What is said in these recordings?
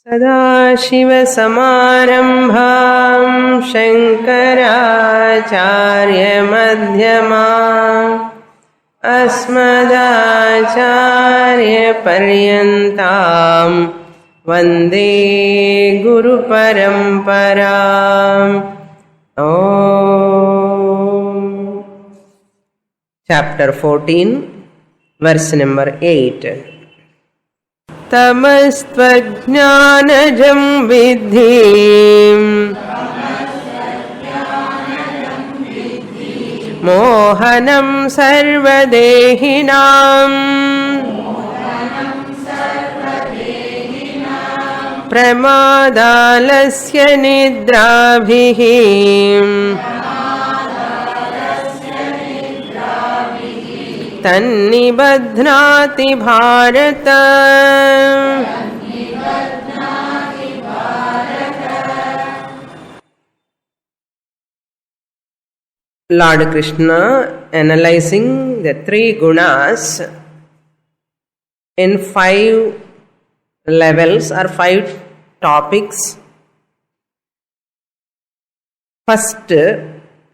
सदाशिवसमारम्भां शङ्कराचार्यमध्यमाम् अस्मदाचार्यपर्यन्तां वन्दे गुरुपरम्पराम्. Chapter 14, verse number 8. तमस्त्वज्ञानजं विद्धि मोहनं सर्वदेहिनां प्रमादालस्य निद्राभिः तन्निबध्नाति Bharat. Lord Krishna analyzing the three gunas in 5 levels or 5 topics. First,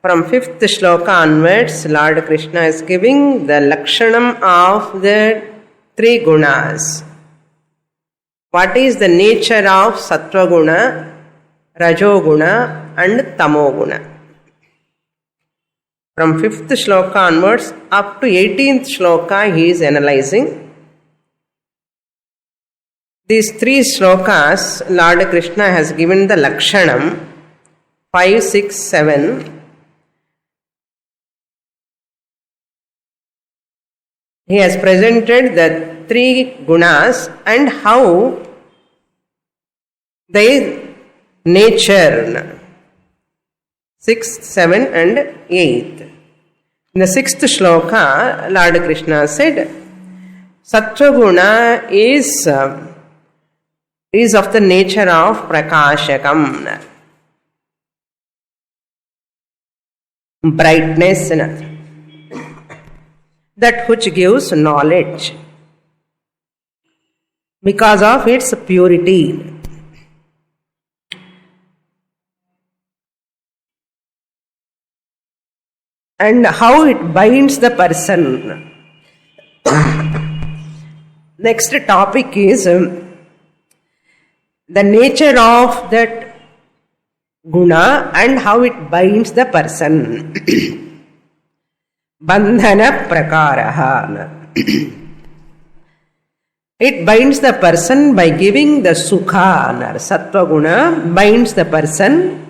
from 5th shloka onwards, Lord Krishna is giving the lakshanam of the 3 gunas. What is the nature of sattva guna, rajo guna and tamo guna? From 5th shloka onwards up to 18th shloka he is analyzing. These 3 shlokas Lord Krishna has given the lakshanam 5, 6, 7. He has presented the 3 gunas and how they nature. 6th, 7th and 8th. In the 6th shloka, Lord Krishna said, Sattva guna is of the nature of prakashakam, brightness, that which gives knowledge because of its purity. And how it binds the person. Next topic is the nature of that guna and how it binds the person. Bandhana prakaraha. It binds the person by giving the sukha. Sattva guna binds the person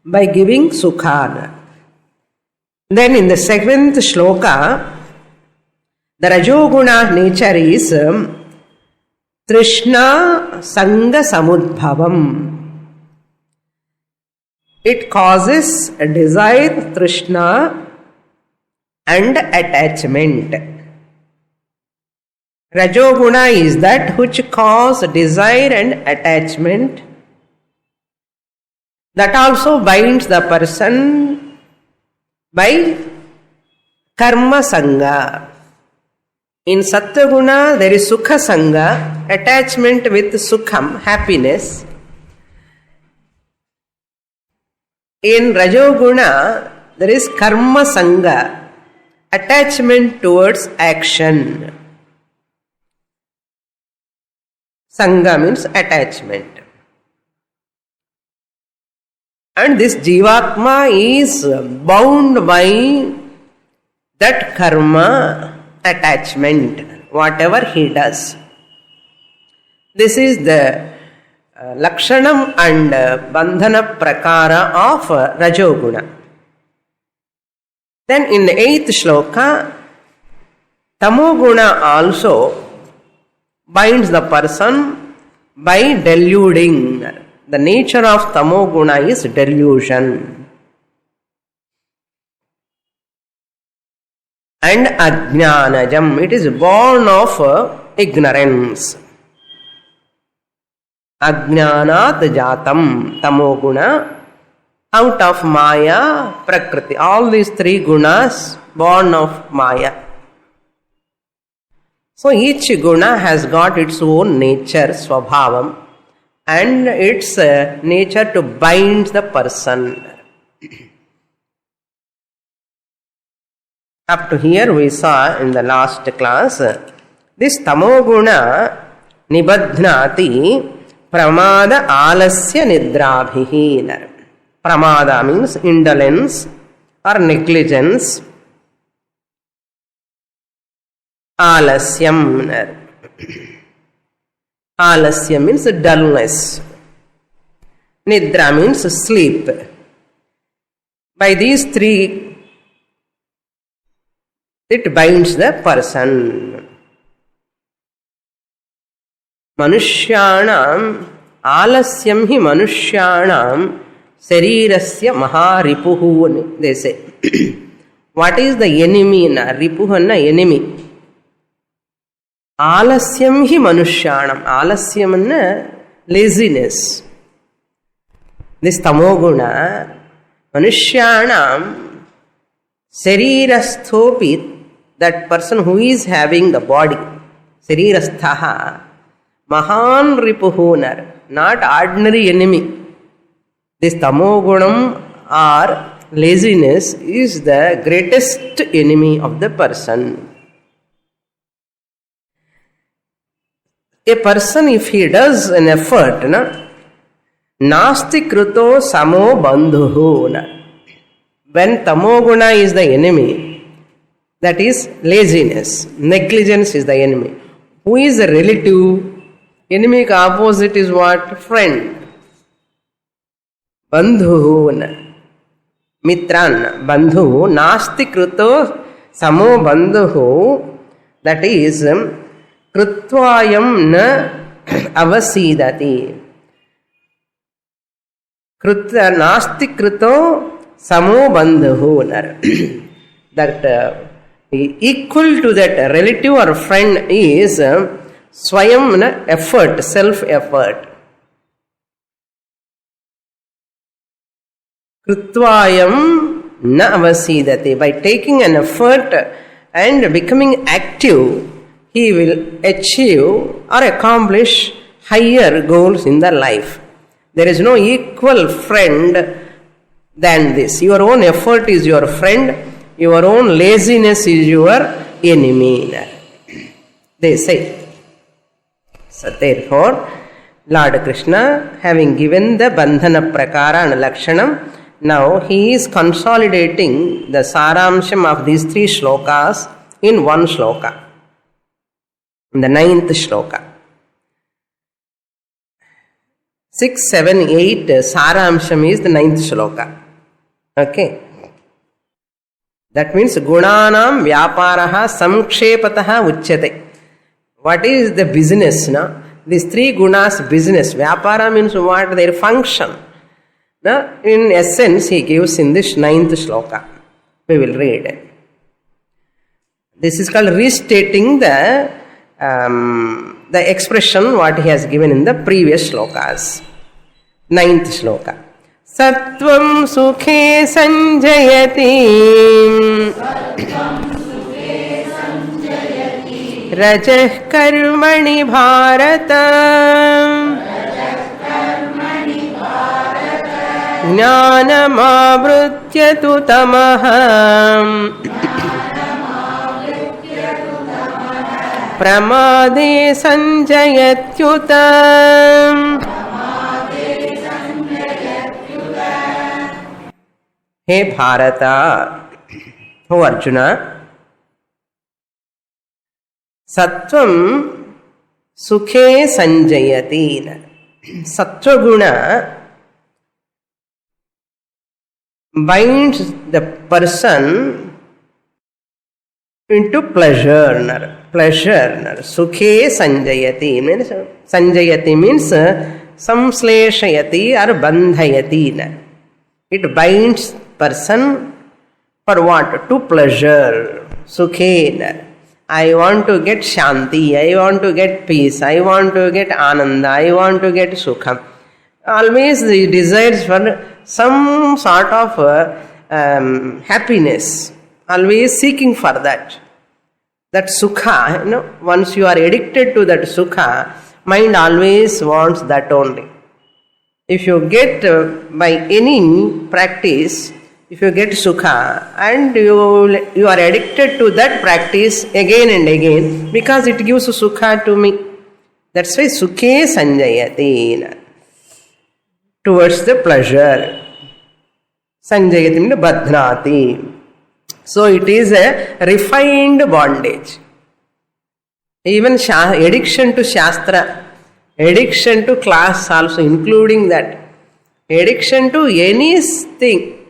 by giving sukha. Then in the 7th shloka, the rajoguna nature is Trishna Sanga Samudbhavam. It causes a desire, Trishna and attachment. Rajoguna is that which causes desire and attachment. That also binds the person by karma sanga. In sattva guna there is sukha sanga, attachment with sukham, happiness. In rajoguna there is karma sanga, attachment towards action. Sanga means attachment. And this Jivatma is bound by that karma attachment, whatever he does. This is the lakshanam and bandhana prakara of rajoguna. Then in the 8th shloka, tamoguna also binds the person by deluding. The nature of tamoguna is delusion. And ajnanajam, it is born of ignorance. Ajnanat jatam tamoguna, out of maya prakriti. All these 3 gunas born of maya. So each guna has got its own nature, swabhavam, and its nature to bind the person. Up to here we saw in the last class, this tamoguna nibadhnati pramada alasya nidrabhihi. Pramada means indolence or negligence. Alasyam. Alasya means dullness. Nidra means sleep. By these three, it binds the person. Manushyanam alasyam hi manushyanam sarirasya maharipuhu, they say. What is the enemy? Ripuhanna enemy. Alasyam hi manushyanam. Alasyam anna laziness. This tamoguna manushyanam sarirasthopi, that person who is having the body, sarirasthaha mahan ripuhunar, not ordinary enemy. This tamogunam or laziness is the greatest enemy of the person. A person, if he does an effort, nasti kruto samo bandhuhu. When tamoguna is the enemy, that is laziness, negligence is the enemy. Who is the relative? Enemy ka opposite is what? Friend. Bandhuhu, mitran, bandhu, nasti kruto samo bandhuhu, that is krutvayam na avasidati. Nasti kruto samo bandhuhu. That equal to that relative or friend is swayam effort, self-effort. Krutvayam na avasidati. By taking an effort and becoming active, he will achieve or accomplish higher goals in the life. There is no equal friend than this. Your own effort is your friend, your own laziness is your enemy, they say. So therefore, Lord Krishna, having given the bandhana prakara and lakshanam, now he is consolidating the saramsham of these three shlokas in one shloka, in the 9th shloka. 6, 7, 8 saramsham is the 9th shloka. Okay. That means gunanam vyaparaha samkshepataha uchyate. What is the business? No? These three gunas business. Vyapara means what? Their function. No? In essence, he gives in this 9th shloka. We will read it. This is called restating the expression what he has given in the previous shlokas. 9th shloka. Sattvam sukhe sanjayati rajah karmani bharata jnanam avrutyatu tamaham pramade sanjayatyutam. Hey Bharata, O Arjuna, Sattvam Sukhe Sanjayati. Sattva-guna binds the person into pleasure. Sukhe Sanjayati means samsleshayati or bandhayati. It binds person for what? To pleasure. Sukhe. I want to get shanti, I want to get peace, I want to get ananda, I want to get sukham. Always the desires for some sort of happiness. Always seeking for that. That sukha, once you are addicted to that sukha, mind always wants that only. If you get by any practice, if you get sukha and you are addicted to that practice again and again because it gives sukha to me. That's why sukhe sanjayati, towards the pleasure. Sanjayati means badhnati. So it is a refined bondage. Even addiction to Shastra, addiction to class also, including that. Addiction to anything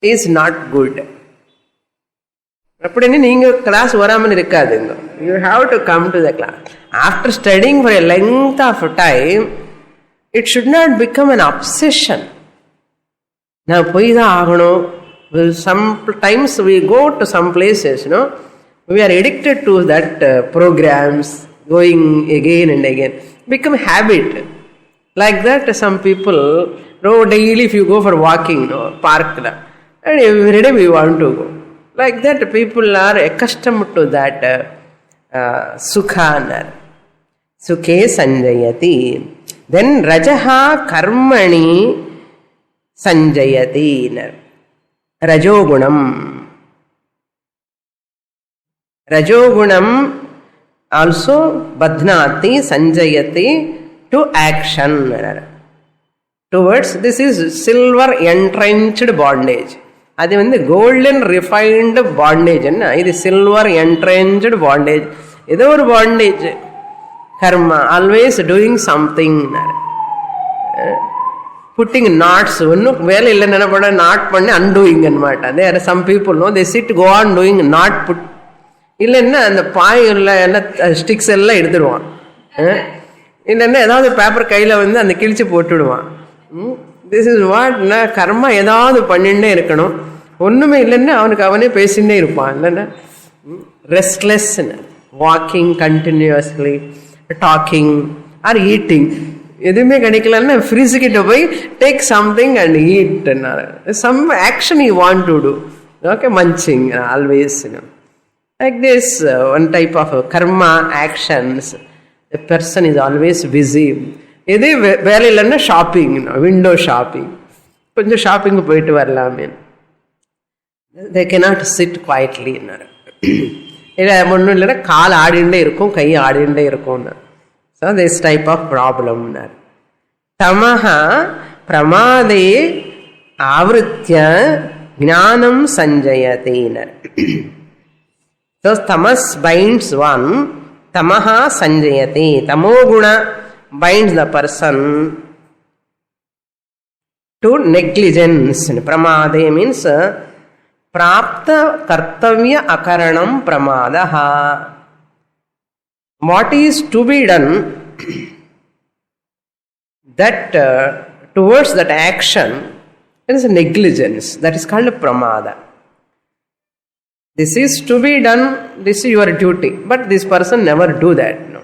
is not good. Class you have to come to the class. After studying for a length of time, it should not become an obsession. Now, sometimes we go to some places, we are addicted to that programs, going again and again. Become habit. Like that, some people, daily if you go for walking, park, and every day we want to go. Like that, people are accustomed to that sukha. Sukhe sanjayati. Then rajaha karmani sanjayati. Rajogunam. Rajogunam also badhnati sanjayati to action. Towards, this is silver entrenched bondage. That is the golden refined bondage. This is silver entrenched bondage. This is bondage. Karma, always doing something. Putting knots. Knot undoing. There are some people, they sit, go on doing knot put. The pie sticks paper kaila and the kilchi potuduva. This is what karma edavadhu panninde irukano. Onnume illenna avanuku avane pesinde irupaan. Restless, walking continuously, talking or eating. Edume kadikkalana freeze it away, take something and eat. Some action you want to do. Okay, munching always. Like this, one type of karma actions. The person is always busy. This shopping, window shopping. Shopping they cannot sit quietly. So this type of problem. Tamaha pramade avritya jnanam sanjayati. So tamas binds one, tamaha sanjayati. Tamoguna binds the person to negligence. Pramade means prapta kartavya akaranam pramadaha. What is to be done, that towards that action, there is a negligence. That is called pramada. This is to be done, this is your duty. But this person never do that. No.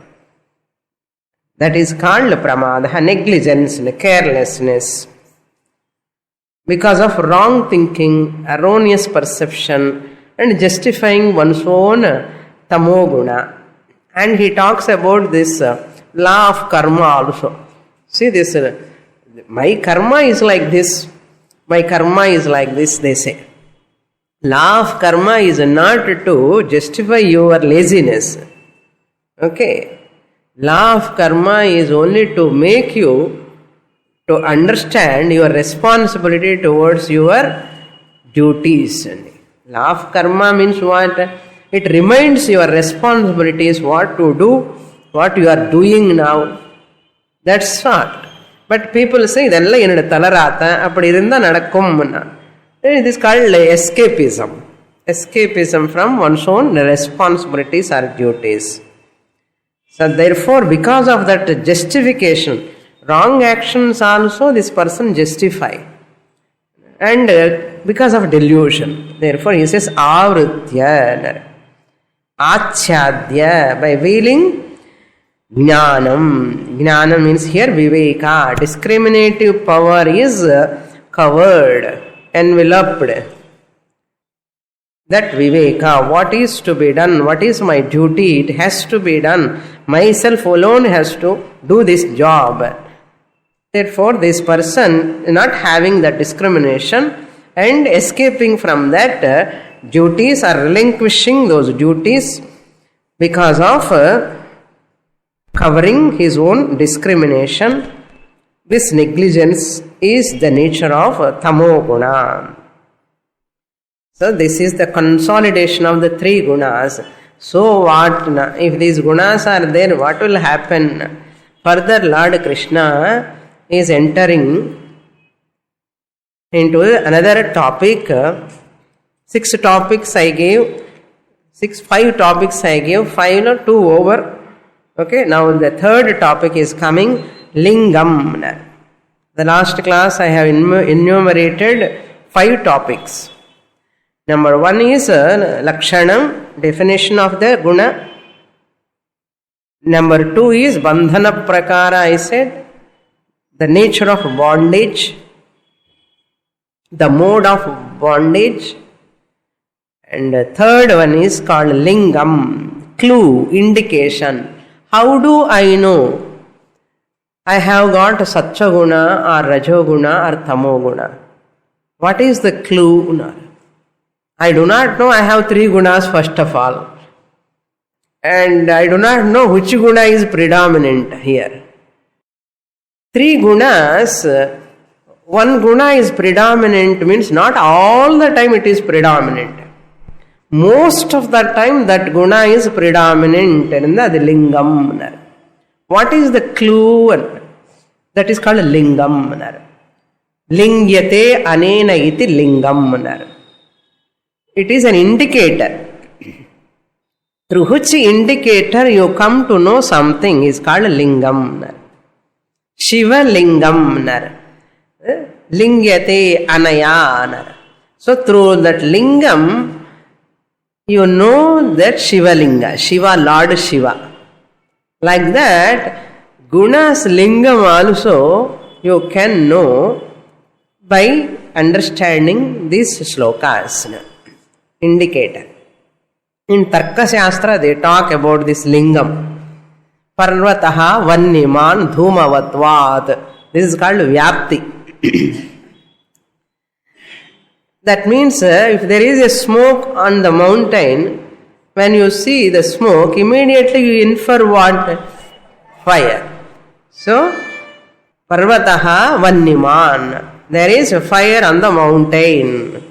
That is called pramada, negligence, carelessness. Because of wrong thinking, erroneous perception, and justifying one's own tamoguna. And he talks about this law of karma also. See this, my karma is like this, my karma is like this, they say. Law of karma is not to justify your laziness. Okay. Law of karma is only to make you to understand your responsibility towards your duties. Law of karma means what? It reminds your responsibilities what to do, what you are doing now. That's what. But people say, this is called escapism. Escapism from one's own responsibilities or duties. So therefore, because of that justification, wrong actions also this person justify. And because of delusion. Therefore he says, avritya. Achadya, by veiling jnanam. Jnanam means here viveka. Discriminative power is covered, enveloped. that viveka, what is to be done, what is my duty, it has to be done. Myself alone has to do this job. Therefore, this person not having that discrimination and escaping from that duties or relinquishing those duties because of covering his own discrimination. This negligence is the nature of tamo guna. So this is the consolidation of the three gunas. So what, if these gunas are there, what will happen? Further, Lord Krishna is entering into another topic. 6 topics I gave, 5 topics I gave, 5 or 2 over. Okay, now the third topic is coming, Lingam. The last class I have enumerated 5 topics. Number 1 is Lakshanam, definition of the guna. Number 2 is Bandhana Prakara, I said, the nature of bondage, the mode of bondage. And the third one is called Lingam, clue, indication. How do I know I have got Satya Guna or Rajo Guna or Tamo Guna? What is the clue? I do not know I have 3 gunas first of all. And I do not know which guna is predominant here. 3 gunas, 1 guna is predominant means not all the time it is predominant. Most of the time that guna is predominant and that is lingam. What is the clue? That is called lingam. Lingyate anena iti lingam. It is an indicator. Through which indicator you come to know something is called lingam. Shiva lingam. Lingyate anaya. So through that lingam, you know that Shiva Linga, Shiva, Lord Shiva. Like that, gunas lingam also you can know by understanding these slokas. Indicator. In Tarka Shastra they talk about this lingam. Parvataha vanniman dhumavatvat. This is called vyapti. That means if there is a smoke on the mountain, when you see the smoke, immediately you infer what? Fire. So, Parvataha vanniman. There is a fire on the mountain.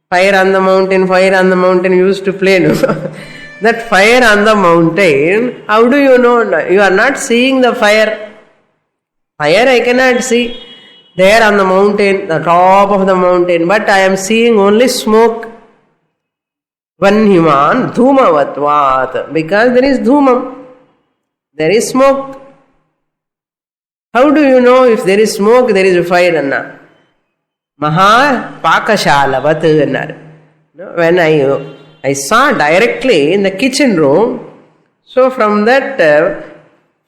Fire on the mountain used to play. No? That fire on the mountain, how do you know? You are not seeing the fire. Fire I cannot see. There on the mountain, the top of the mountain, but I am seeing only smoke. Vanhiman dhumavatvat, because there is dhumam, there is smoke. How do you know if there is smoke, there is a fire? Anna? Maha pakashalavat. When I saw directly in the kitchen room, so from that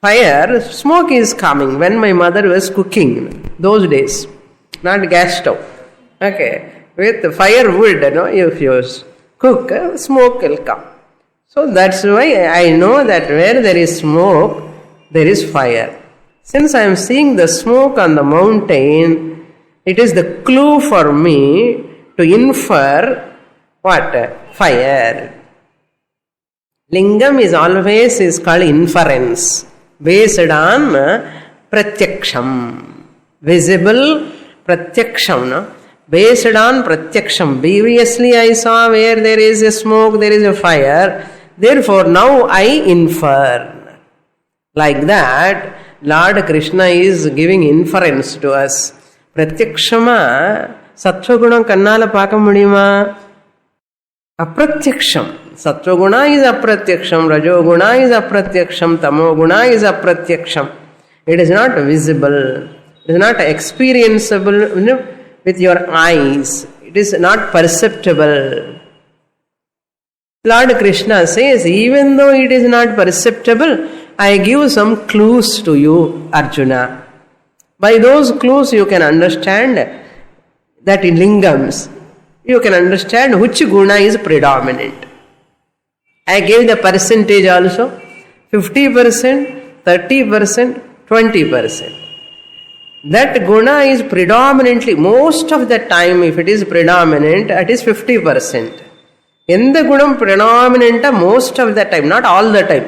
fire, smoke is coming when my mother was cooking. Those days, not gas stove. Okay, with firewood, if you cook, smoke will come. So that's why I know that where there is smoke, there is fire. Since I am seeing the smoke on the mountain, it is the clue for me to infer what? Fire. Lingam is always called inference, based on pratyaksham. Visible pratyaksham, no? Based on pratyaksham. Previously I saw where there is a smoke, there is a fire. Therefore now I infer. Like that, Lord Krishna is giving inference to us. Pratyakshama, Sattvagunam kannala paaka mudiyuma? Aprathyaksham. Sattva is aprathyaksham, Rajoguna is aprathyaksham, Tamoguna is aprathyaksham. It is not visible. It is not experienceable with your eyes. It is not perceptible. Lord Krishna says, even though it is not perceptible, I give some clues to you, Arjuna. By those clues you can understand that in lingams, you can understand which guna is predominant. I gave the percentage also, 50%, 30%, 20%. That guna is predominantly, most of the time if it is predominant, it is 50%. In the gunam predominant most of the time, not all the time.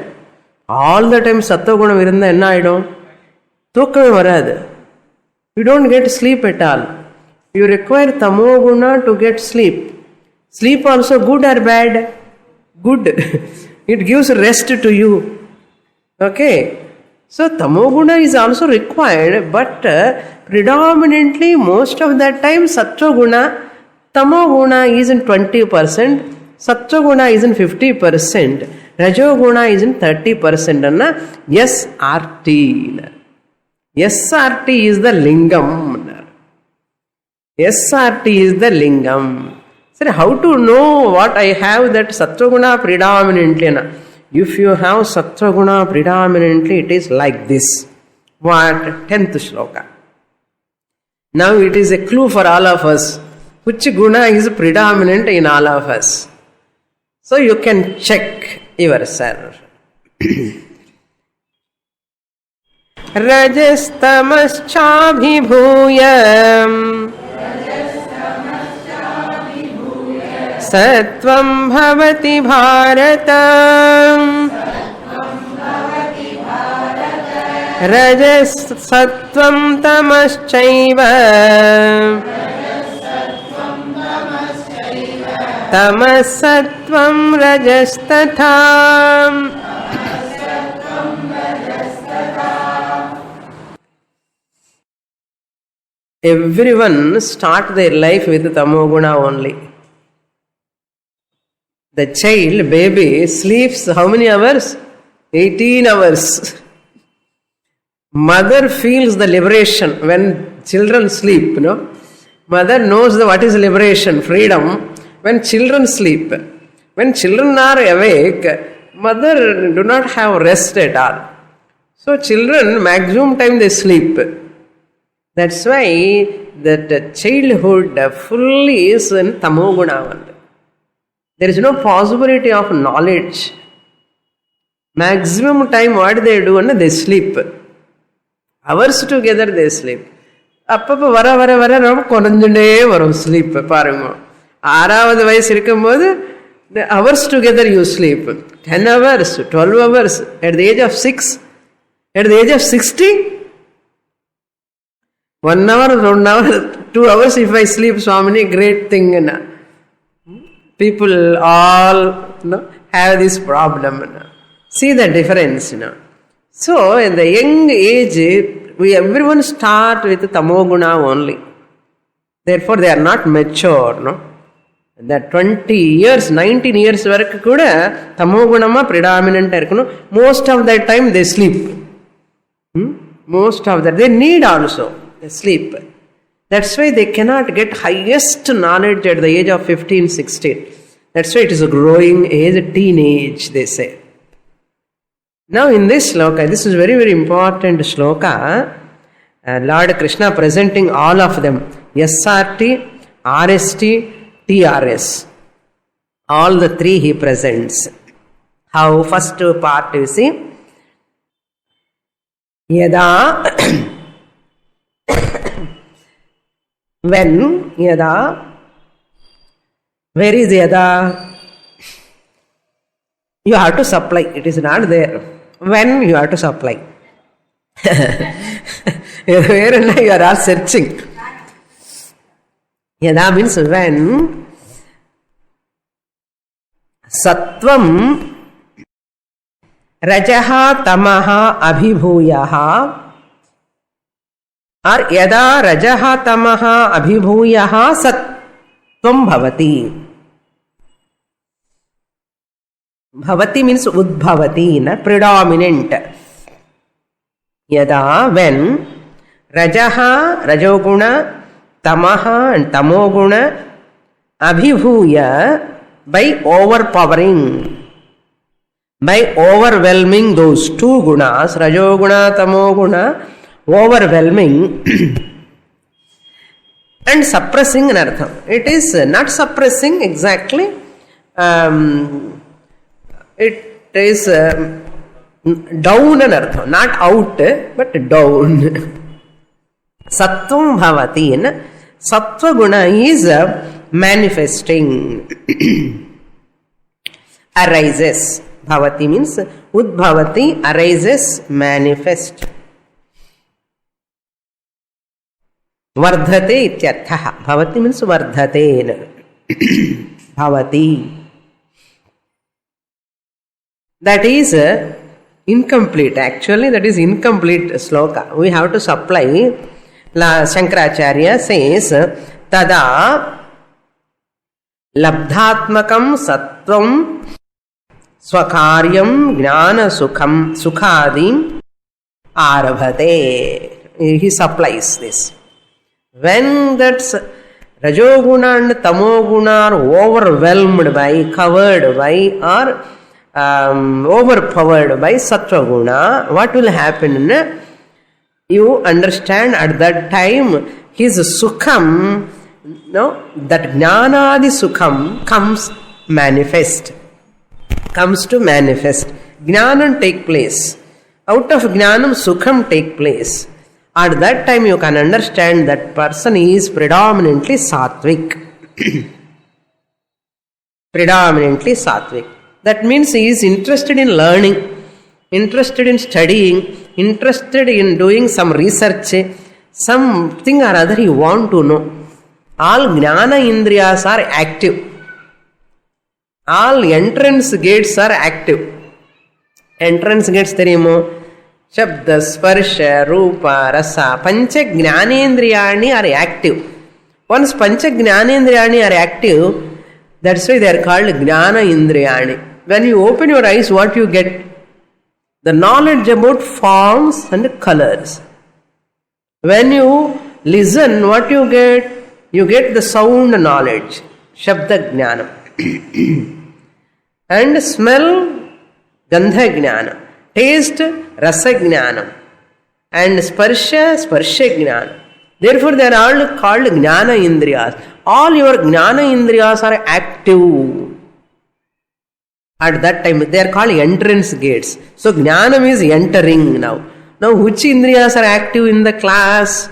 All the time sattva gunam irundha enna aidum? Thokkame varadu. You don't get sleep at all. You require tamo guna to get sleep. Sleep also good or bad? Good. It gives rest to you. Okay. So tamo guna is also required, but predominantly most of the time sattva guna, tamo guna is in 20%, sattva guna is in 50%, rajo guna is in 30%. Anna SRT. SRT is the lingam. SRT is the lingam. So how to know what I have that sattva guna predominantly? If you have sattva guna predominantly, it is like this. What? 10th shloka. Now it is a clue for all of us. Which guna is predominant in all of us? So you can check yourself. Rajastamascha Sattvam bhavati bharata Rajas sattvam tamaschaiva Tamas sattvam rajastatha. Everyone start their life with tamoguna only. The child, baby, sleeps how many hours? 18 hours. Mother feels the liberation when children sleep, Mother knows what is liberation, freedom, when children sleep. When children are awake, mother do not have rest at all. So children, maximum time they sleep. That's why that childhood fully is in tamoguna only. There is no possibility of knowledge. Maximum time what they do, they sleep. Hours together they sleep. அப்பப்போ வர குறைஞ்சுட்டே வரும் sleep பாருங்க. 6வது வயசு இருக்கும்போது hours together you sleep. 10 hours, 12 hours. At the age of 6, at the age of 60, 1 hour, 1 hour, 2 hours if I sleep, Swamini, great thing. People all have this problem. See the difference. So, in the young age, everyone start with tamoguna only. Therefore, they are not mature. That 20 years, 19 years varaku kuda tamogunama predominant irukonu. Most of that time they sleep. Most of that they need also sleep. That's why they cannot get highest knowledge at the age of 15, 16. That's why it is a growing age, teenage, they say. Now in this shloka, this is very, very important shloka, Lord Krishna presenting all of them, SRT, RST, TRS. All the three he presents. How? First part you see, Yada, when, Yada, where is Yada? You have to supply, it is not there. When you have to supply. Where you are all searching. Yada means when sattvam rajaha tamaha abhibhuyaha or yada rajaha tamaha abhibhuyaha sattvam bhavati. Bhavati means udbhavati, predominant. Yada, when rajaha, rajoguna, tamaha and tamoguna abhibhuya, by overpowering, by overwhelming those two gunas, rajoguna, tamoguna, overwhelming and suppressing an artham. It is not suppressing exactly. It is down an artham, not out but down. Sattvam bhavati. Sattva guna is manifesting, arises. Bhavati means udbhavati, arises, manifest. Vardhate ityarthaha. Bhavati means vardhate. Bhavati. That is incomplete. Actually, that is incomplete sloka. We have to supply. Shankaracharya says, tada labdhatmakam sattvam swakaryam jnana sukham sukhadim arabhate. He supplies this. When that's Rajoguna and Tamoguna are overwhelmed by, covered by, or overpowered by Sattva Guna, what will happen? You understand at that time his sukham, that jnanadi sukham comes manifest. Comes to manifest. Jnanam take place. Out of jnanam sukham take place. At that time you can understand that person is predominantly sattvic. Predominantly sattvic. That means he is interested in learning, interested in studying, interested in doing some research, something or other he want to know. All jnana indriyas are active. All entrance gates are active. Entrance gates theriyumo. Shabda, Sparsha, Rupa, Rasa, Pancha Jnanendriyani are active. Once Pancha Jnanendriyani are active, that's why they are called Jnana Indriyani. When you open your eyes, what you get? The knowledge about forms and colors. When you listen, what you get? You get the sound knowledge, Shabda Jnana. And smell, Gandha Jnana. Taste, Rasa Jnana. And Sparsha, Sparsha Jnana. Therefore, they are all called Jnana Indriyas. All your Jnana Indriyas are active. At that time, they are called entrance gates. So, Jnanam is entering now. Now, which Indriyas are active in the class?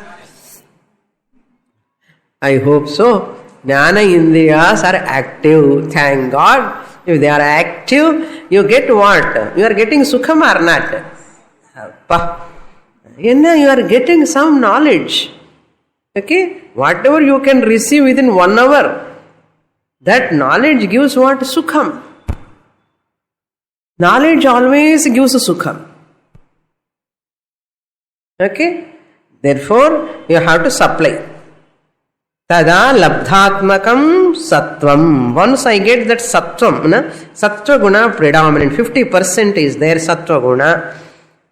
I hope so. Jnana Indriyas are active. Thank God. If they are active, you get what? You are getting sukham or not? You are getting some knowledge. Okay? Whatever you can receive within 1 hour, that knowledge gives what? Sukham. Knowledge always gives sukham. Okay? Therefore, you have to supply. Tada labdhatmakam sattvam. Once I get that sattvam, sattva guna predominant, 50% is there, sattva guna.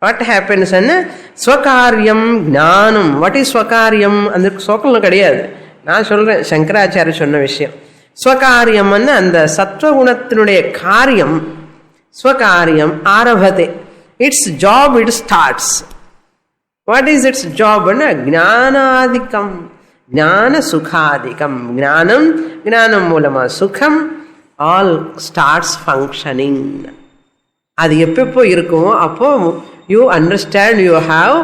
What happens? Swakaryam jnanam. What is swakaryam? And the swakalam kadiyadu. நான் சொல்றேன், சங்கராச்சாரிய சொன்ன விஷயம். ஸ்வகாரியம் அந்த சத்வகுணத்தினுடைய காரியம், ஸ்வகாரியம் ஆரபதே. Its job, it starts. What is its job? Jnanadikam. Jnana sukhadikam. Jnanam மூலமா சுகம், all starts functioning. அது எப்போ இருக்குமோ அப்போ you understand you have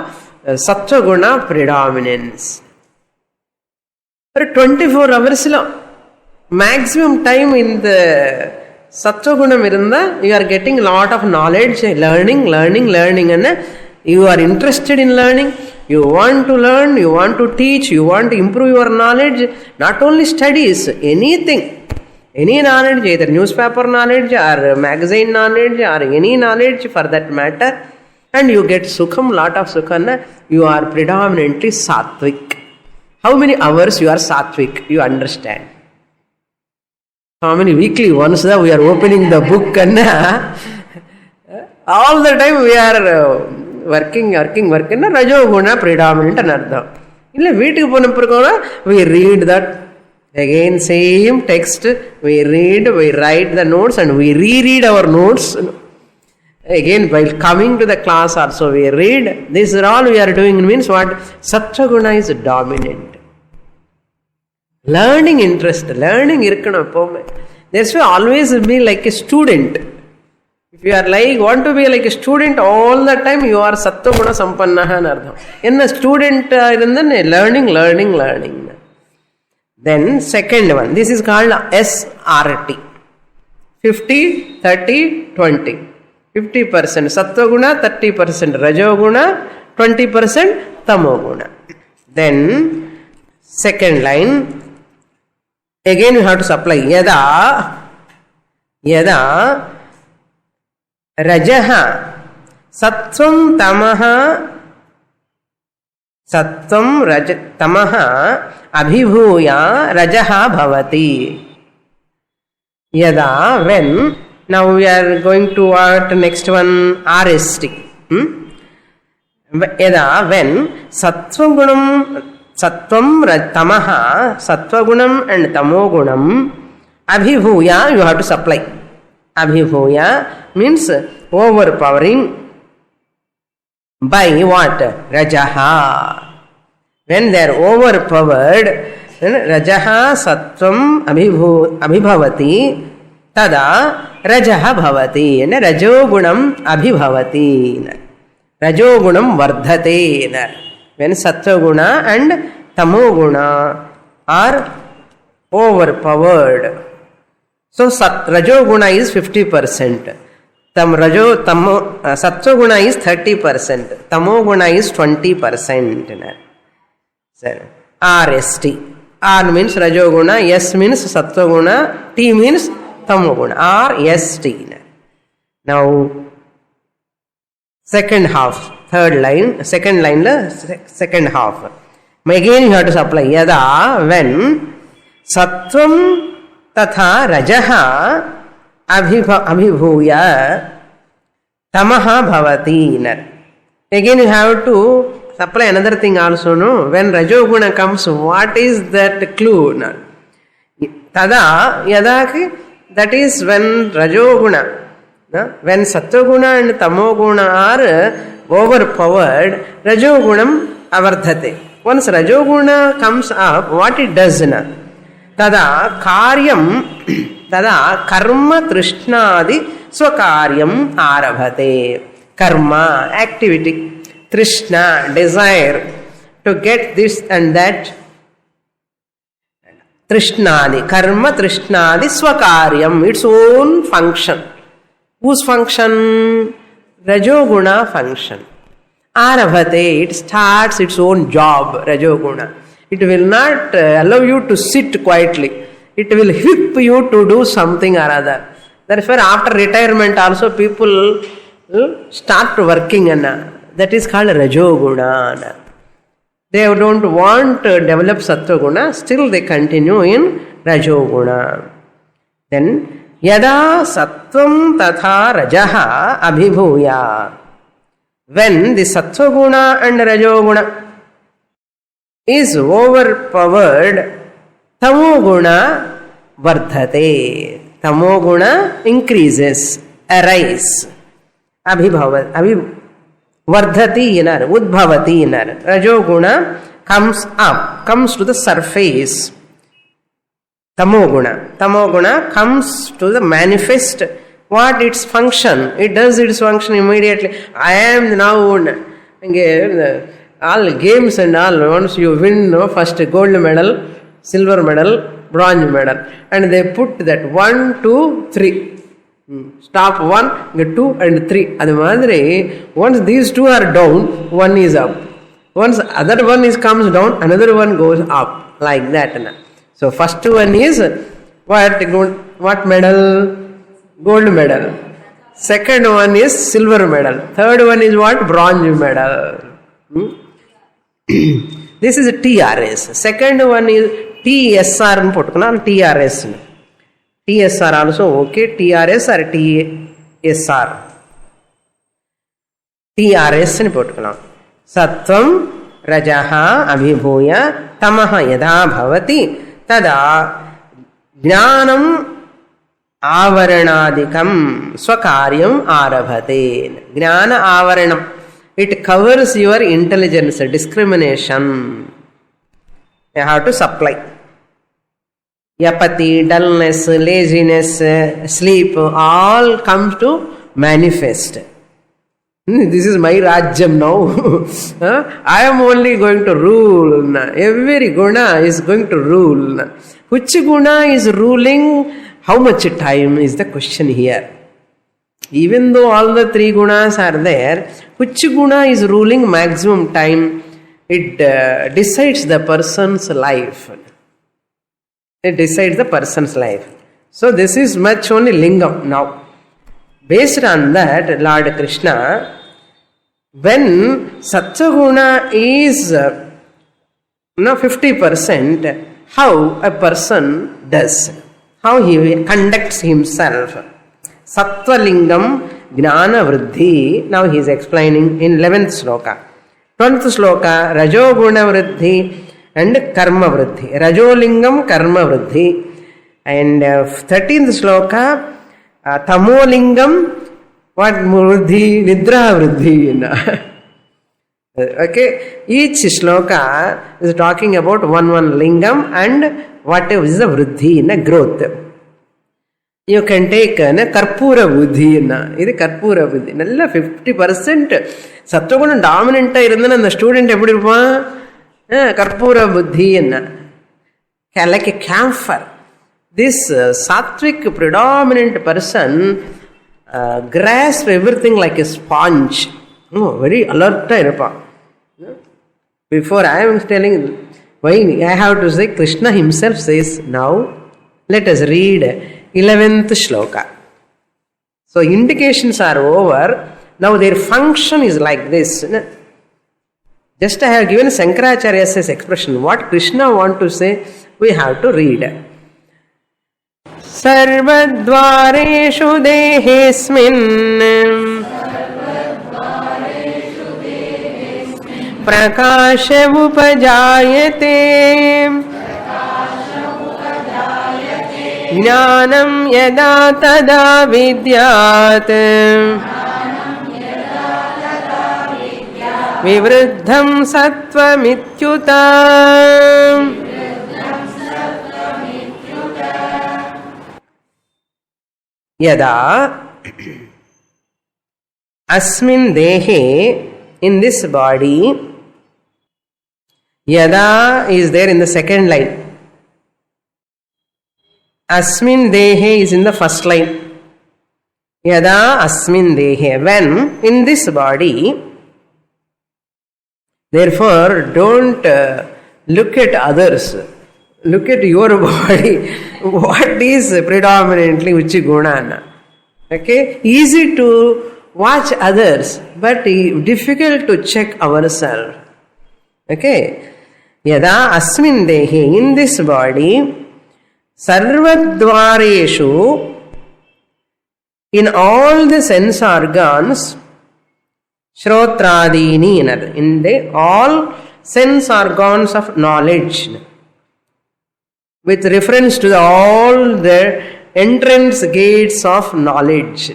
sattva guna predominance. For 24 hours maximum time in the sattva gunam irundha, you are getting lot of knowledge, learning, and you are interested in learning. You want to learn, you want to teach, you want to improve your knowledge. Not only studies, anything, any knowledge, either newspaper knowledge or magazine knowledge or any knowledge for that matter, and you get sukham, lot of sukham. You are predominantly sattvic. How many hours you are sattvic? You understand. How many weekly once we are opening the book and all the time we are working rajoguna predominant and ardham. Illa veetukku ponappuram we read that again, same text, we read, we write the notes and we reread our notes. Again, while coming to the class also we read. This is all we are doing. Means what? Sattva guna is dominant. Learning interest, learning irukkanum eppome. That's why always be like a student. If you are like want to be like a student all the time, you are sattva guna sampannaha nu ardham. Enna student irundane learning. Then second one, this is called SRT. 50, 30, 20. 50% sattva guna, 30% rajo guna, 20% tamo guna. Then second line, again you have to supply yada rajaha sattvam tamaha abhibhuya rajaha bhavati. Yada, when, now we are going to what next one, RST. Yada, when sattvagunam tamaha, sattvagunam and tamogunam, abhibhuya, you have to supply. Abhibhuya means overpowering by what? Rajaha. When they are overpowered, rajaha sattvam abhibhavati, tada rajaha bhavati. And rajogunam abhibhavati. Rajogunam vardhate. When sattva-guna and tamo-guna are overpowered. So rajo-guna is 50%. Sattva-guna is 30%. Tamo-guna is 20%. RST. R means rajo-guna, S means sattva-guna, T means tamo-guna. RST. Now, second half. Third line, second half. Again you have to supply yada, when sattvam tatha rajaha abhibhuya tamaha bhavati. Again you have to supply another thing also, no? When rajoguna comes, what is that clue? Tada yada, that is when rajoguna. When sattva-guna and tamo-guna are overpowered, rajogunam avardhate. Once rajoguna comes up, what it does? Tada karma trishnadi swakaryam arabhate. Karma, activity. Trishna, desire to get this and that. Trishnadi, karma trishnadi swakaryam, its own function. Whose function? Rajoguna function. Arabhate, it starts its own job, Rajoguna. It will not allow you to sit quietly. It will whip you to do something or other. Therefore, after retirement also people start working. That is called Rajoguna. They don't want to develop Sattva-guna, still they continue in Rajoguna. Then, yada sattvam tatha rajaha abhibhuya. When the sattva guna and rajoguna is overpowered, tamo guna vardhate. Tamo guna increases, arise. Vardhati inar, udbhavati inar. Rajoguna comes up, comes to the surface. Tamoguna comes to the manifest. What its function? It does its function immediately. I am now all games and all. Once you win, first gold medal, silver medal, bronze medal, and they put that 1, 2, 3. Stop 1, 2, and 3. Adu once these two are down, one is up. Once other one comes down, another one goes up. Like that. So first one is what medal? Gold medal. Second one is silver medal. Third one is what? Bronze medal. This is TRS. Second one is TSR. TRS. TSR also okay. TRS or TSR. TRS ni pottukalam. Sattvam rajaha abhibhuya tamaha yada bhavati tada jnanam avaranadikam swakaryam arabhate. Jnana avaranam. It covers your intelligence, discrimination. You have to supply. apathy, dullness, laziness, sleep, all come to manifest. This is my Rajyam now. I am only going to rule. Every guna is going to rule. Which guna is ruling? How much time is the question here? Even though all the three gunas are there, which guna is ruling maximum time? It decides the person's life. It decides the person's life. So this is much only lingam now. Based on that, Lord Krishna, when Sattva-guna is 50%, how a person does, how he conducts himself. Sattva-lingam Jnana Vriddhi, now he is explaining in 11th sloka. 12th sloka, Rajo-guna Vriddhi and Karma Vriddhi. Rajo-lingam Karma Vriddhi. And 13th sloka, Tamo-lingam, what Vriddhi? Nidra Vriddhi. Okay, each shloka is talking about one lingam and what is the Vriddhi, growth. You can take Karpura Buddhi. This is Karpura Buddhi. 50% Sattva-guna dominant the student Karpura Buddhi. Like a camphor. This sattvic predominant person grasps everything like a sponge. Very alert. Before I am telling why I have to say, Krishna himself says, now let us read 11th shloka. So indications are over. Now their function is like this. Just I have given Shankaracharya's expression. What Krishna want to say, we have to read. Sarvadvareshu dehesmin prakasha upajayate Jnanam yada tada vidyat Vivruddham sattvamityutam. Yada asmin dehe, in this body, yada is there in the second line. Asmin dehe is in the first line. Yada asmin dehe, when in this body. Therefore, don't look at others. Look at your body. What is predominantly Uchi Guna? Okay? Easy to watch others, but difficult to check ourselves. Okay? Yada asmin dehe, in this body, sarvadvareshu, in all the sense organs, Shrotradini, in the all sense organs of knowledge, with reference to all the entrance gates of knowledge.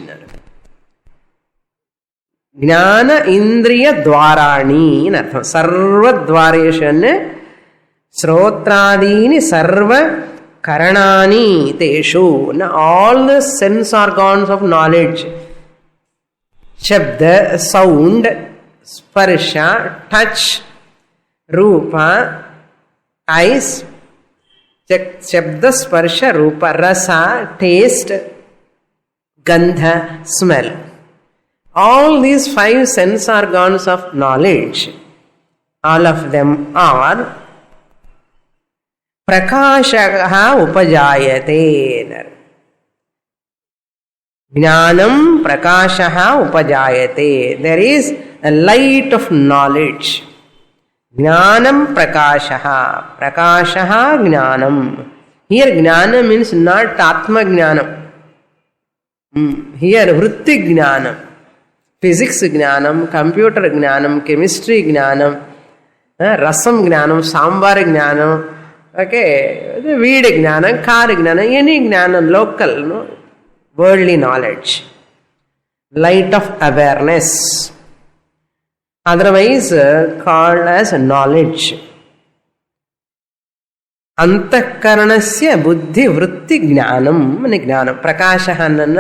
Jnana Indriya Dwarani, Sarva Dvareshan, Shrotradini Sarva Karanani Teshu, all the sense organs of knowledge. Shabda, sound, sparsha, touch, rupa, eyes, shabda, sparsha, rupa, rasa, taste, gandha, smell. All these 5 sense organs of knowledge, all of them are prakashaha upajayate. Jnanam prakashaha upajayate. There is a light of knowledge. Jnanam prakashaha. Prakashaha jnanam. Here jnana means not atma jnanam. Here vritti jnanam. Physics jnanam, computer jnanam, chemistry jnanam, rasam jnanam, sambar jnanam, okay, veed jnanam, car jnanam, any jnanam, local, no? Worldly knowledge, light of awareness, otherwise called as knowledge. ಅಂತಃಕರಣಸ್ಯ ಬುದ್ಧಿ ವೃತ್ತಿ ಜ್ಞಾನಂ ಅನೆ ಜ್ಞಾನಂ. ಪ್ರಕಾಶಃ ಅನ್ನ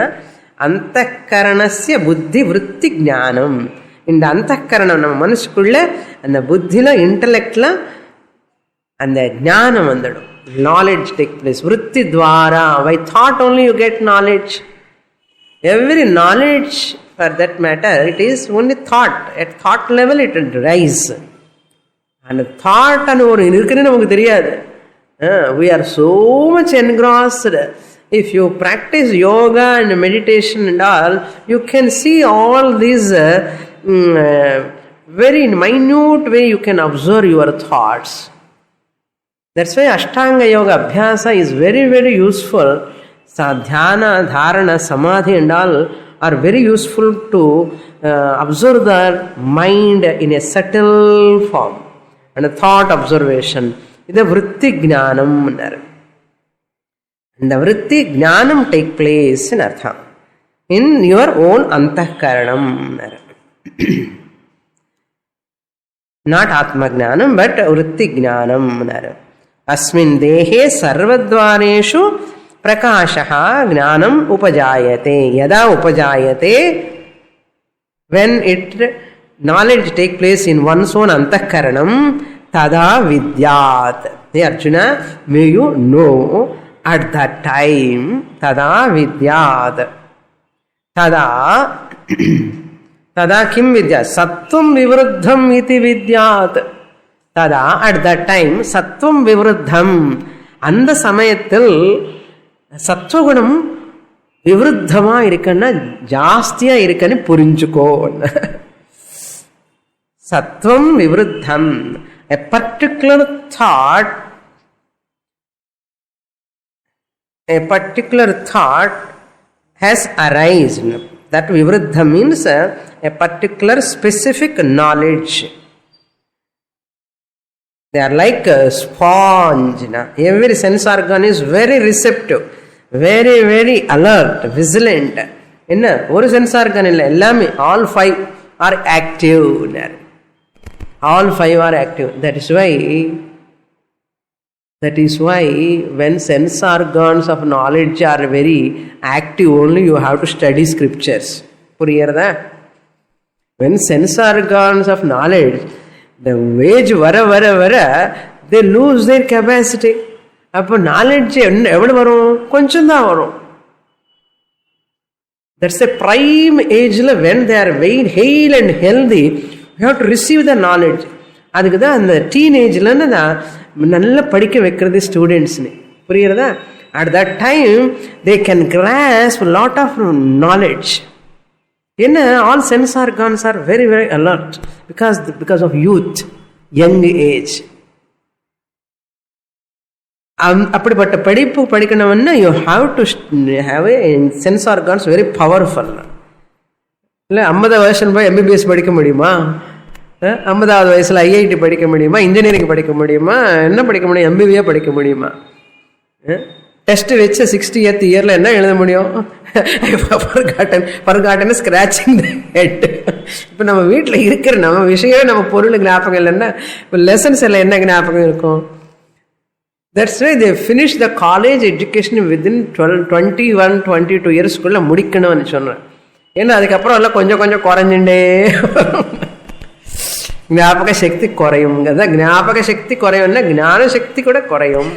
ಅಂತಃಕರಣಸ್ಯ புத்தி விருத்தி ஞானம். இந்த அந்தఃகரணம் நம்ம மனசுக்குள்ள அந்த புத்தில இன்டலெக்ட்ல அந்த ஞானம் வந்துடும். நாலேஜ் டேக் பிளேஸ் விருத்தி துவாரா. By thought only you get knowledge. Every knowledge for that matter, it is only thought. At thought level it will rise. And thought anu ஒரு இருக்குன்னு நமக்கு தெரியாது. We are so much engrossed. If you practice yoga and meditation and all, you can see all these very minute way you can observe your thoughts. That's why Ashtanga Yoga Abhyasa is very, very useful. Sadhyana, Dharana, Samadhi and all are very useful to observe the mind in a subtle form and a thought observation. This is Vritti Jnanam. And the Vritti Jnanam take place in Artha in your own Antahkaranam. Not Atma Jnanam but Vritti Jnanam. Asmin Dehe Sarvadvareshu Prakashaha Jnanam Upajayate. Yada Upajayate, when knowledge take place in one's own Antahkaranam, Tada Vidyat. Hey Arjuna, may you know at that time, tada vidyat. Tada kim vidyat? Sattvam vivruddham iti vidyat. Tada, at that time, sattvam vivruddham. அந்த சமயத்தில் சத்வகுணம் விவருத்தமா இருக்குன்னா ஜாஸ்தியா இருக்குன்னு புரிஞ்சுக்கோ. சத்வம் விவருத்தம். A particular thought has arisen. That vivruddha means a particular specific knowledge. They are like a sponge. Every sense organ is very receptive, very, very alert, vigilant. ஒரு sense organ இல்லை, எல்லாமே all five are active. All five are active. That is why when sense organs of knowledge are very active, only you have to study scriptures. Puriyarada? When sense organs of knowledge, the age vara, they lose their capacity. Appo knowledge evadu varum? Koncham da varum. That's a prime age when they are very hale and healthy. You have to receive the knowledge. அதுக்கு தான் அந்த டீனேஜ்லன்னு தான் நல்லா படிக்க வைக்கிறது ஸ்டூடெண்ட்ஸ்னு. புரியுறதா? At that time they can grasp lot of knowledge. என்ன, all sense organs are very very alert because of youth, young age. அப்படிப்பட்ட படிப்பு படிக்கணும்னா you have to have a sense organs very powerful. இல்லை 50 வருஷம் போய் எம்பிபிஎஸ் படிக்க முடியுமா? 50வது வயசில் ஐஐடி படிக்க முடியுமா? இன்ஜினியரிங் படிக்க முடியுமா? என்ன படிக்க முடியும்? எம்பிபிஏ படிக்க முடியுமா? டெஸ்ட் வச்சு 60th இயரில் என்ன எழுத முடியும்? பர்காட்டன் ஸ்க்ராச்சிங் த ஹெட். இப்போ நம்ம வீட்டில் இருக்கிற நம்ம விஷயமே நம்ம பொருள் ஞாபகம் இல்லைன்னா இப்போ லெசன்ஸ் எல்லாம் என்ன ஞாபகம் இருக்கும்? That's why they finish the college education within 21-22 இயர்ஸ்க்குள்ளே முடிக்கணும்னு சொன்னேன். ஏன்னா அதுக்கப்புறம் எல்லாம் கொஞ்சம் கொஞ்சம் குறைஞ்சுட்டே ஞாபக சக்தி குறையும். ஞாபக சக்தி குறையும்னா ஞான சக்தி கூட குறையும்,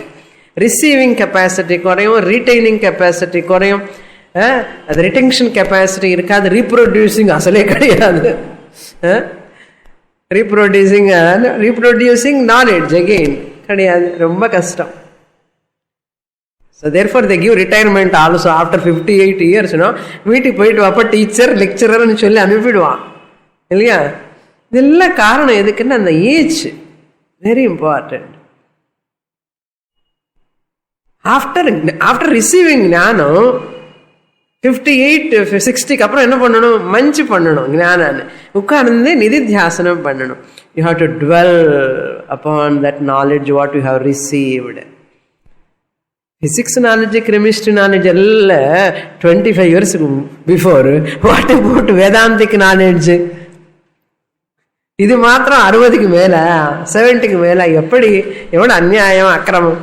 ரிசீவிங் கெப்பாசிட்டி குறையும், ரீட்டைனிங் கெப்பாசிட்டி குறையும். அது ரிட்டென்ஷன் கெப்பாசிட்டி இருக்காது. ரீப்ரொடியூசிங் அசலே கிடையாது. ரீப்ரொடியூசிங் நாலேஜ் அகெயின் கிடையாது, ரொம்ப கஷ்டம். So therefore they give retirement also after 58 years. வீட்டுக்கு போயிட்டு வாப்பா டீச்சர் லெக்சரர்னு சொல்லி அனுப்பிடுவான் இல்லையா? இதெல்லாம் காரணம் எதுக்குன்னா அந்த age very important. After receiving ஞானம் 58-60க்கு அப்புறம் என்ன பண்ணணும்? மஞ்சு பண்ணணும். ஞானான்னு உட்கார்ந்து நிதித்தியாசனம் பண்ணணும். You have to twelve upon that knowledge what you have received. Physics knowledge, chemistry knowledge எல்லாம் 25 years before. What about Vedantic knowledge? இது மாத்திரம் 60க்கு மேல 70க்கு மேல. எப்படி? எவ்வளவு அநியாயம், அக்கிரமம்!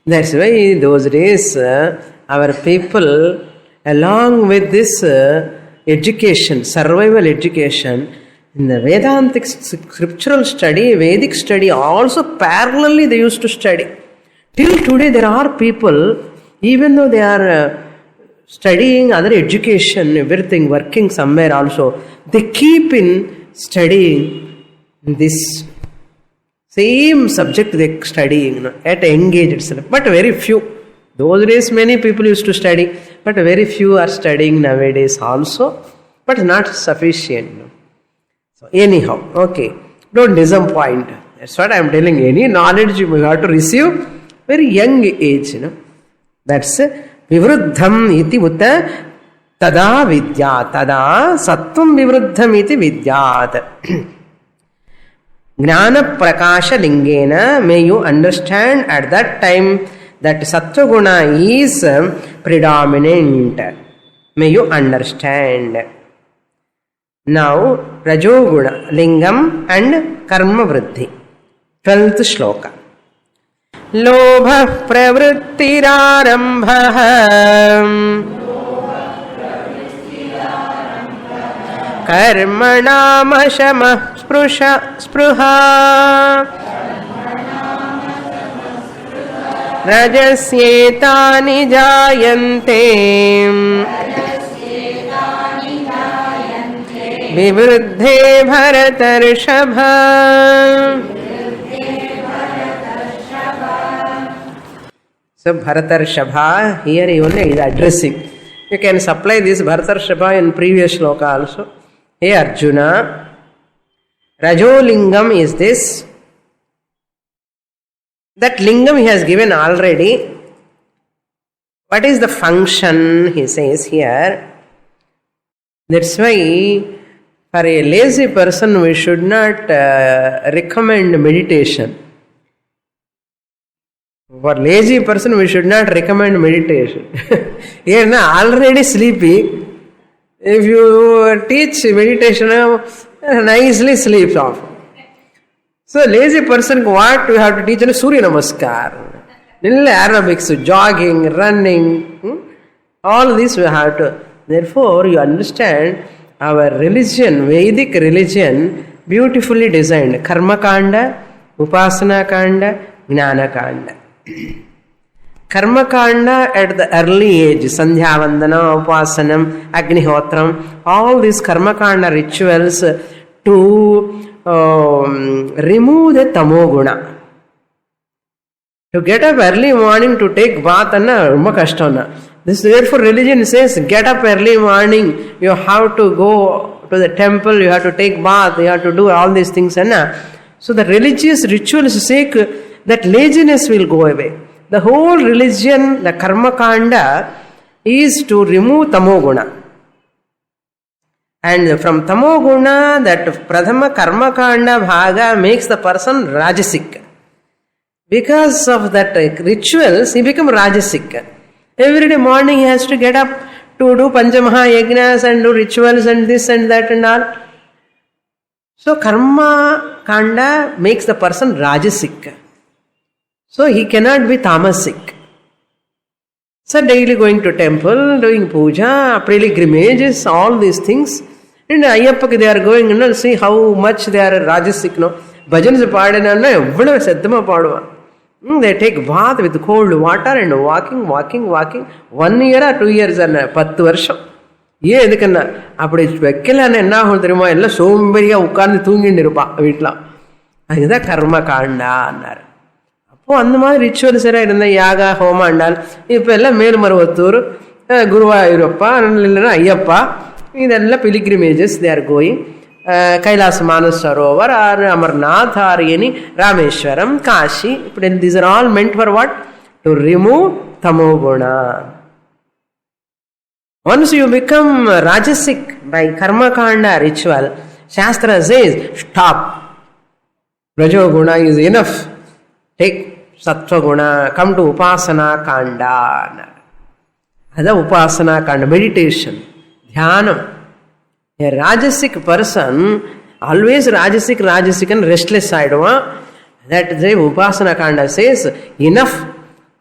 That's why those days our people, along with this education, survival education, in the Vedantic scriptural study, Vedic study, also parallelly they used to study. Till today there are people, even though they are studying other education, everything, working somewhere also, they keep in studying this same subject they studying at a young age itself. But very few. Those days many people used to study, but very few are studying nowadays also, but not sufficient. So anyhow, okay, don't disappoint. That's what I am telling you. Any knowledge you have to receive very young age. That's Vivruddham iti uta tada vidya. Tada sattvam vivruddham iti vidyat. Jnana prakasha lingena, may you understand at that time that sattva guna is predominant. May you understand. Now, Rajoguna, Lingam and Karma Vriddhi. 12th shloka. Lobha pravrittirarambha karmanama shama spruha rajasyetani jayante Vivruddhe Bharatarshava. So Bharatarshava, here he only is addressing. You can supply this Bharatarshava in previous shloka also. Hey Arjuna, Rajolingam is this. That lingam he has given already. What is the function, he says here. That's why for a lazy person, we should not recommend meditation. For lazy person, we should not recommend meditation. He is already sleepy. If you teach meditation, nicely sleeps off. So lazy person, what we have to teach? Surya Namaskar, aerobics, jogging, running, all this we have to. Therefore, you understand our religion, Vedic religion, beautifully designed. Karma Kanda, Upasana Kanda, Jnana Kanda. Karma Kanda at the early age, Sandhya Vandana, Upasanam, Agnihotram, all these Karma Kanda rituals to remove the Tamoguna. To get up early morning to take bath, this therefore religion says get up early morning, you have to go to the temple, you have to take bath, you have to do all these things. So the religious rituals sake that laziness will go away. The whole religion, the Karma Kanda, is to remove Tamoguna. And from Tamoguna, that Prathama Karma Kanda Bhaga makes the person Rajasic. Because of that rituals, he becomes Rajasic. Every day morning he has to get up to do Panchamaha Yajnas and do rituals and this and that and all. So Karma Kanda makes the person Rajasic. So he cannot be Tamasic. So daily going to temple, doing puja, pilgrimages, all these things. And Ayyappa they are going, see how much they are Rajasic. Bhajans paadana, evvada saddama paadava. They take bath with cold water and walking. 1 year or 2 years and 10 varsham. Ye edukanna apdi vekkala enna ஆகும் தெரியுமா எல்லாம் சோம்பேறியா உட்கார்ந்து தூங்கிட்டு இருப்பா வீட்ல. அதுதான் கர்ம காண்டா அன்னார். அப்போ அந்த மாதிரி ரிச்சுவல்ஸ் எல்லாம் இருந்த யாகா ஹோமா அண்டால் இப்போ எல்லாம் மேல்மருவத்தூர் குருவாயூரப்பா இல்லைன்னா ஐயப்பா இதெல்லாம் pilgrimages they are going. Kailas Manasarovar or Amarnath or any Rameshwaram, Kashi. These are all meant for what? To remove Tamoguna. Once you become Rajasic by Karma Kanda ritual, Shastra says, stop. Rajoguna is enough. Take Sattva Guna, come to Upasana Kanda. That's Upasana Kanda, meditation, Dhyanam. A Rajasic person, always Rajasic and restless side. That the Upasana Kanda says, enough.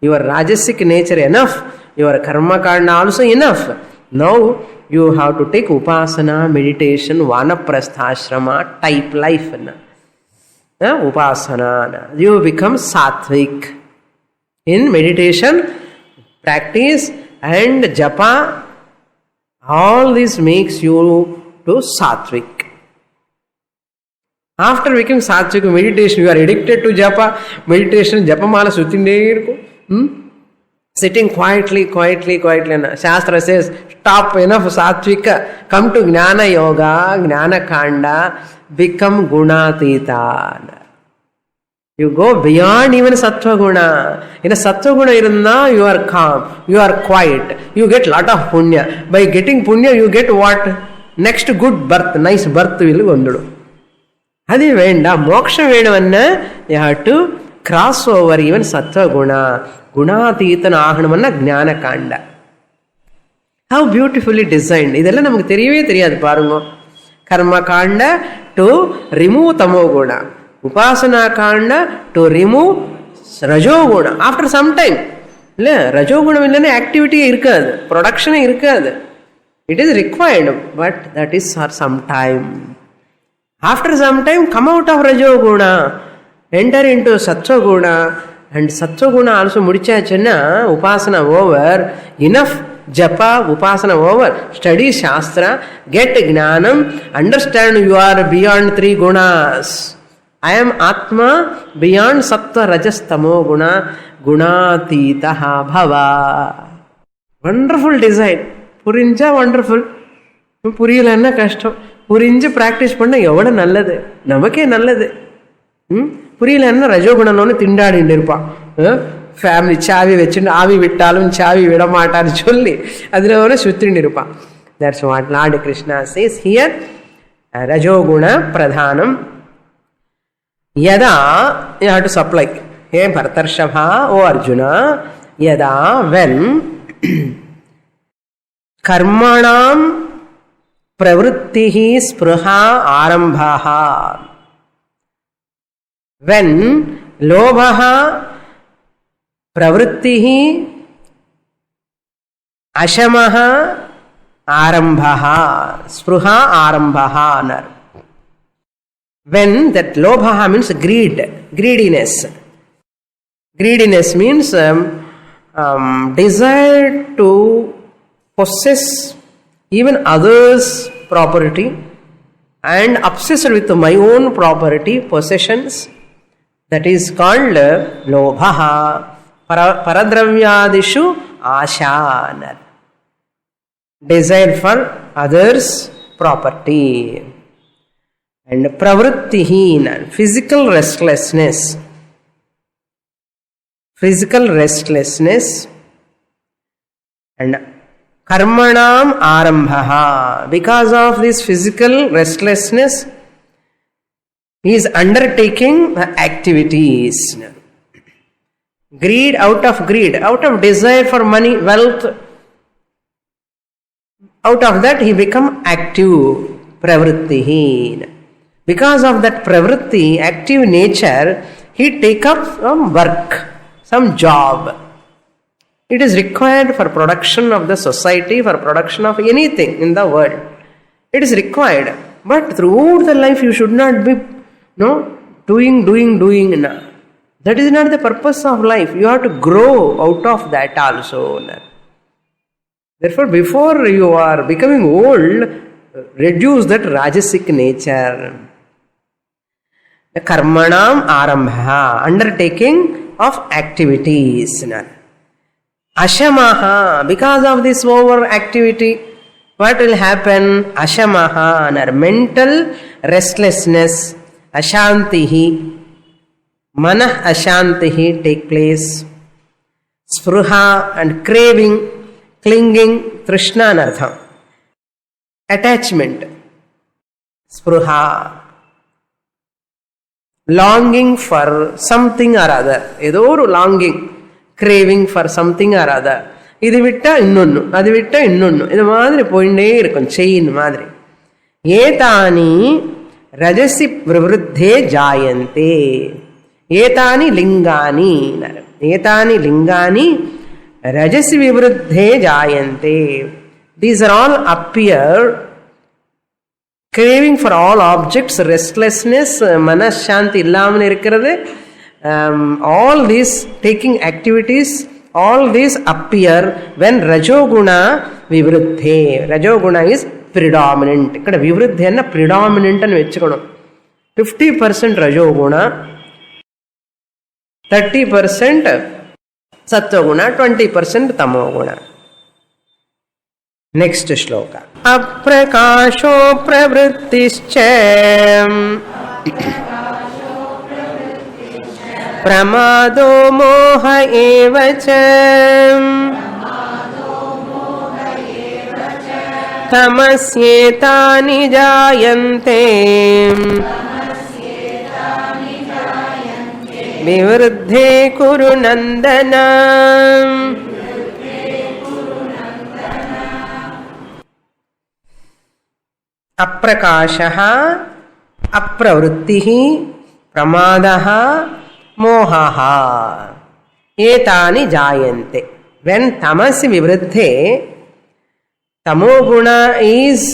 Your rajasic nature enough, your karma kanda also enough. Now you have to take upasana, meditation, vanaprastha type life. Upasana. You become sattvic. In meditation, practice and japa, all this makes you to sattvic. After becoming sattvic, meditation, you are addicted to japa, meditation, japamala sutinde irukku. Sitting quietly. Shastra says, stop, enough sattvika, come to jnana yoga, jnana kanda, become gunatita. You go beyond even sattva guna. In a sattva guna irunna, you are calm, you are quiet, you get lot of punya. By getting punya, you get what? Next good birth, nice birth will gondudu. Adi venda, moksha vedavanna, you have to cross over even sattva guna. Gunatitana ahanamanna jnana kanda. How beautifully designed. Idella namakku theriyave theriyadu parungo. Karma kanda to remove tamo guna. Upasana kanda to remove rajo guna. After some time. Rajo guna illane activity irukadu, production irukadu. It is required, but that is for some time. After some time, come out of rajo guna, enter into sattva guna. And sattva guna also mudichachana, upasana over, enough japa, upasana over, study shastra, get jnanam, understand you are beyond 3 gunas. I am Atma beyond sattva rajas tamo guna, gunatitaha bhava. Wonderful design. Purinja wonderful. Puriyalanna kashtam. Purinja practice panna evada nalladu. Namakke nalladu. புரியலன்னா ரஜோகுணம்னு திண்டாடிட்டு இருப்பான். Family சாவி வச்சுட்டு ஆவி விட்டாலும் சாவி விட மாட்டான்னு சொல்லி அதில் ஒரு சுத்தின்னு இருப்பான். That's what lord Krishna says here. ரஜோகுண பிரதானம். யதா யூ ஹேவ் டு சப்ளை. ஹே பரதர்ஷபா, ஓ அர்ஜுனா, யதா வென் கர்மணாம் பிரவృత్తిஹி ஸ்பிருஹா ஆரம்பஹ. When lobhaha, pravrittihi, ashamaha, arambhaha, spruha arambhaha. When that lobhaha means greediness. Greediness means desire to possess even others' property and obsessed with my own property, possessions. That is called lobhaha. Paradravyadishu asha. Desire for others' property. And pravrittihi, physical restlessness. And karmanam arambhaha. Because of this physical restlessness, he is undertaking the activities. Greed, out of desire for money, wealth, out of that he become active. Pravrittihi. Because of that pravritti, active nature, he take up some work, some job. It is required for production of the society, for production of anything in the world. It is required. But throughout the life you should not be doing. That is not the purpose of life. You have to grow out of that also. Therefore, before you are becoming old, reduce that rajasic nature. The karmanam arambha, undertaking of activities. Ashamaha, because of this overactivity, what will happen? Ashamaha, mental restlessness, ashantihi, manah ashantihi take place. Spruha and craving, clinging, trishna anartham. Attachment, spruha, longing for something or other. Edo oru longing, craving for something or other. இது விட்டா இன்னொன்னு, அது விட்டா இன்னொன்னு, இது மாதிரி போயிட்டே இருக்கும், செயின் மாதிரி. ஏதானி ரஜசி பிரவருத்தே ஜாயந்தே. ఏతాని లింగాని అన్నారు. ఏతాని లింగాని రజసి వివృద్ధే జాయంతే. These are all appear craving for all objects, restlessness, manashanti illamal irukkirathu, all these taking activities, all these appear when rajoguna vivruddhe. Rajoguna is predominant. Ikkada vivruddhe anna predominant ani vechukodam. 50% rajoguna, 30% sattoguna, 20% tamoguna. Next shloka. Aprakasho pravrittischa pramado moha evacha tamasyetani jayante vivruddhe kuru nandana. అప్రకాశః అప్రవృత్తిః ప్రమాదః మోహః ఏతాని జాయంతే. When తమసి వివృద్ధే, తమోగుణ is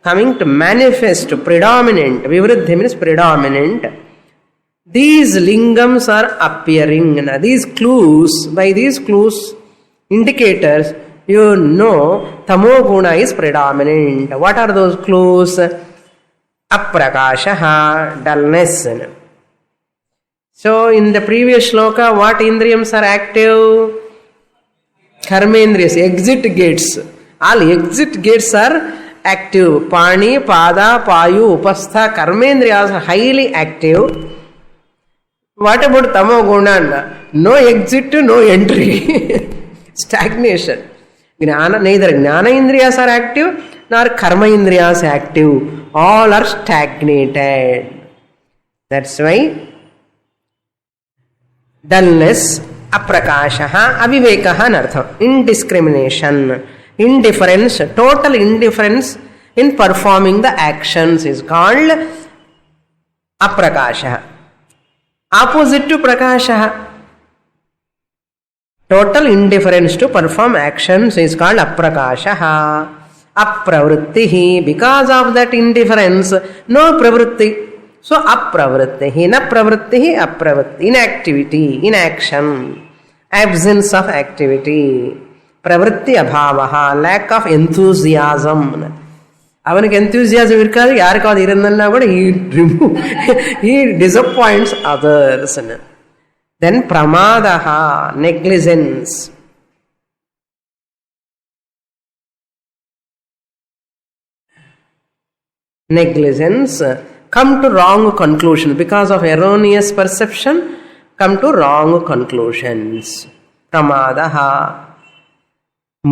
coming to manifest, predominant. వివృద్ధి means predominant. These lingams are appearing. These clues, by these clues, indicators, you know tamoguna is predominant. What are those clues? Aprakashaha, dullness. So in the previous shloka, what indriyams are active? Karmendriyas, exit gates. All exit gates are active. Pani, pada, payu, upastha, karmendriyas are highly active. What about tamoguna? No exit, no entry. Stagnation. Gnana, neither Gnana Indriyas are active nor Karma Indriyas active. All are stagnated. That's why dullness, aprakashaha, avivekaha nartham. Indiscrimination, indifference, total indifference in performing the actions is called aprakashaha. Opposite to prakashaha, total indifference to perform actions is called aprakashaha. Apravrittihi, because of that indifference, no pravritti. So apravrittihi, na pravrittihi, apravritti, inactivity, inaction, absence of activity. Pravritti abhavaha, lack of enthusiasm. Avaniki enthusiasm irukadu, yarikadu irundanna kuda he disappoints others. Then pramadaha, negligence. Negligence, come to wrong conclusion. Because of erroneous perception, come to wrong conclusions. Pramadaha.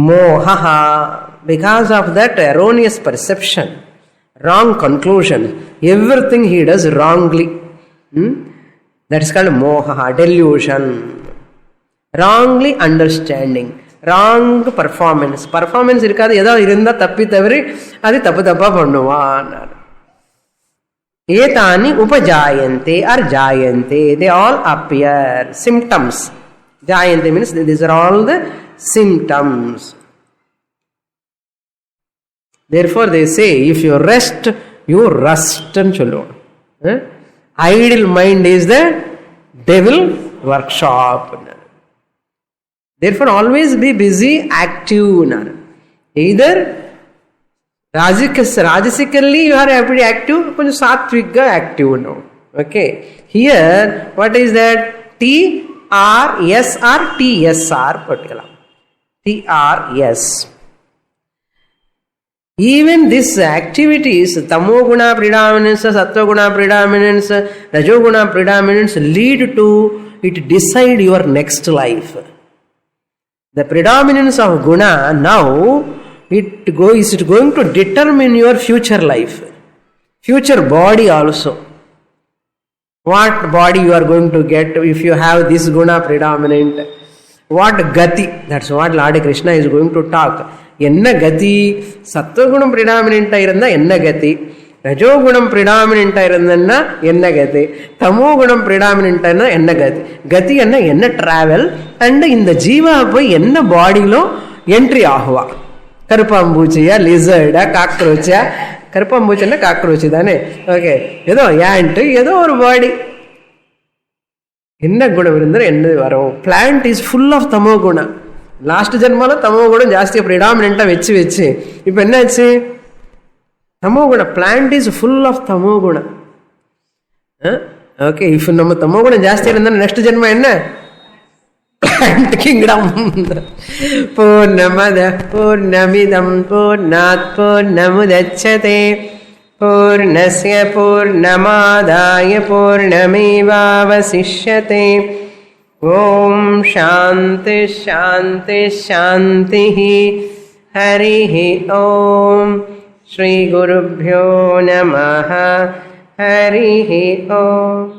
Mohaha, because of that erroneous perception, wrong conclusion, everything he does wrongly. That is called moha, delusion. Wrongly understanding, wrong performance. Performance irukadu, edho irunda tappi taviri adi tappu tappa pannuva annaru. Etani upajayante or jayante, they all appear. Symptoms. Jayante means these are all the symptoms. Therefore they say, if you rest, you rust and chalo. Idle mind is the devil workshop. Therefore always be busy, active. Either rajasikally you are pretty active, but sattviga active now. Okay. Here, what is that? TRSR, TSR particular. TRS. Even these activities, tamoguna predominance, sattva-guna predominance, rajoguna predominance, lead to, it decide your next life. The predominance of guna now, it going to determine your future life, future body also. What body you are going to get if you have this guna predominant. What gati, that's what Lord Krishna is going to talk. Enna gati, sattvagunam predominant iranda enna gati, ரஜோகுணம் ப்ரிடாமினண்டா இருந்ததுன்னா என்ன கதி, தமோ குணம் ப்ரிடாமினண்டா என்ன கதி, கதி என்ன டிராவல் அண்ட் இந்த ஜீவா போய் என்ன பாடியிலோ என்ட்ரி ஆகுவா. கருப்பாம்பூச்சியா, லிசர்டா, காக்ரோச்சா, கருப்பாம்பூச்சின்னா காக்ரோச்சு தானே, ஓகே, ஏதோ ஏன்ட்டு ஏதோ ஒரு பாடி என்ன குணம் இருந்தால் என்ன வரும். பிளான்ட் இஸ் ஃபுல் ஆஃப் தமோ குணம். லாஸ்ட் ஜென்மால தமோ குணம் ஜாஸ்தியாக ப்ரிடாமினண்டா வச்சு இப்போ என்னாச்சு, தமோ குணம். பிளான்ட் இஸ் ஃபுல் ஆஃப் தமோ குணம். ஓகே, இப்போ நம்ம தமோ குணம் ஜாஸ்தியாக இருந்தால் நெக்ஸ்ட் ஜென்மா என்ன, பிளான்ட் கிங்டம். பூர்ணமத பூர்ணமிதம் பூர்ணாத் பூர்ணமுதச்யதே பூர்ணஸ்ய பூர்ணமாதாய பூர்ணமேவாவசிஷ்யதே. ஓம் சாந்தி சாந்தி சாந்தி. ஹரிஹி ஓம். ஸ்ரீ குருப்யோ நமஹ. ஹரிஹி ஓம்.